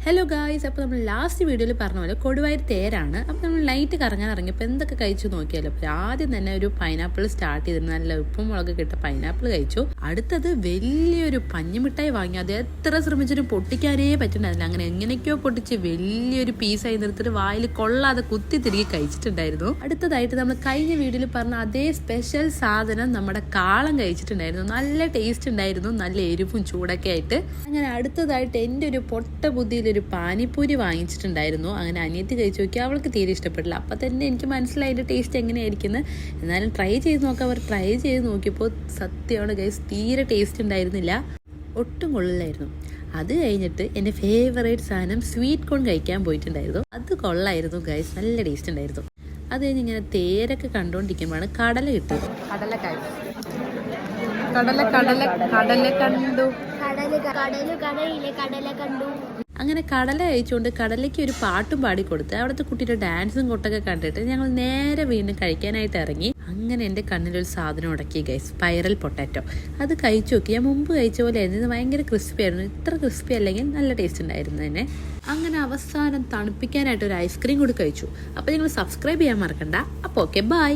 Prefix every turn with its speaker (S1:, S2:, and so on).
S1: Hello guys, അപ്പോൾ നമ്മൾ last വീഡിയോയിൽ പറഞ്ഞ പോലെ കൊടുവായൂർ തേരാണ്. അപ്പോൾ നമ്മൾ നൈറ്റ് കറങ്ങാൻ ഇറങ്ങിയപ്പോൾ എന്തൊക്കെ കഴിച്ചു നോക്കിയാലോ. അപ്പോൾ ആദ്യം തന്നെ ഒരു പൈനാപ്പിൾ സ്റ്റാർട്ട് ചെയ്തിരുന്നു. നല്ല ഉപ്പും മുളക് കിട്ട പൈനാപ്പിൾ കഴിച്ചു. അടുത്തത് വലിയൊരു പഞ്ഞിമിഠായി വാങ്ങി. അത് എത്ര ശ്രമിച്ചിട്ട് പൊട്ടിക്കാനേ പറ്റുന്നുണ്ടായിരുന്നില്ല. അങ്ങനെ എങ്ങനെയൊക്കെയോ പൊട്ടിച്ച് വലിയൊരു പീസായി നിർത്തിട്ട് വായിൽ കൊള്ളാതെ കുത്തി തിരികെ കഴിച്ചിട്ടുണ്ടായിരുന്നു. അടുത്തതായിട്ട് നമ്മൾ കഴിഞ്ഞ വീഡിയോയിൽ പറഞ്ഞ അതേ സ്പെഷ്യൽ സാധനം നമ്മുടെ കാളം കഴിച്ചിട്ടുണ്ടായിരുന്നു. നല്ല ടേസ്റ്റ് ഉണ്ടായിരുന്നു, നല്ല എരിവും ചൂടൊക്കെ ആയിട്ട്. അങ്ങനെ അടുത്തതായിട്ട് എൻ്റെ ഒരു പൊട്ട ബുദ്ധിയിൽ ഒരു പാനിപ്പൂരി വാങ്ങിച്ചിട്ടുണ്ടായിരുന്നു. അങ്ങനെ അനിയത്തി കഴിച്ചു നോക്കി, അവൾക്ക് തീരെ ഇഷ്ടപ്പെട്ടില്ല. അപ്പം തന്നെ എനിക്ക് മനസ്സിലായി അതിൻ്റെ ടേസ്റ്റ് എങ്ങനെയായിരിക്കുന്നത്. എന്നാലും ട്രൈ ചെയ്ത് നോക്കാം. അവർ ട്രൈ ചെയ്ത് നോക്കിയപ്പോൾ സത്യമാണ് ഗൈസ്, തീരെ ടേസ്റ്റ് ഉണ്ടായിരുന്നില്ല, ഒട്ടും കൊള്ളില്ലായിരുന്നു. അത് കഴിഞ്ഞിട്ട് എൻ്റെ ഫേവറേറ്റ് സാധനം സ്വീറ്റ് കോൺ കഴിക്കാൻ പോയിട്ടുണ്ടായിരുന്നു. അത് കൊള്ളായിരുന്നു ഗൈസ്, നല്ല ടേസ്റ്റ് ഉണ്ടായിരുന്നു. അത് കഴിഞ്ഞ് ഇങ്ങനെ തേരൊക്കെ കണ്ടുകൊണ്ടിരിക്കുമ്പോഴാണ് കടല കിട്ടിയത്. കടല കണ്ടു. അങ്ങനെ കടല കഴിച്ചുകൊണ്ട് കടലയ്ക്ക് ഒരു പാട്ടും പാടിക്കൊടുത്ത് അവിടുത്തെ കുട്ടിയുടെ ഡാൻസും കൊട്ടൊക്കെ കണ്ടിട്ട് ഞങ്ങൾ നേരെ വീണ്ടും കഴിക്കാനായിട്ട് ഇറങ്ങി. അങ്ങനെ എൻ്റെ കണ്ണിലൊരു സാധനം ഉടക്കി ഗൈസ്, സ്പൈറൽ പൊട്ടാറ്റോ. അത് കഴിച്ചു നോക്കി. ഞാൻ മുമ്പ് കഴിച്ച പോലെ ആയിരുന്നു, ഭയങ്കര ക്രിസ്പി ആയിരുന്നു. ഇത്ര ക്രിസ്പി അല്ലെങ്കിൽ നല്ല ടേസ്റ്റ് ഉണ്ടായിരുന്നു തന്നെ. അങ്ങനെ അവസാനം തണുപ്പിക്കാനായിട്ട് ഒരു ഐസ്ക്രീം കൂടി കഴിച്ചു. അപ്പോൾ നിങ്ങൾ സബ്സ്ക്രൈബ് ചെയ്യാൻ മറക്കണ്ട. അപ്പോൾ ഓക്കെ, ബൈ.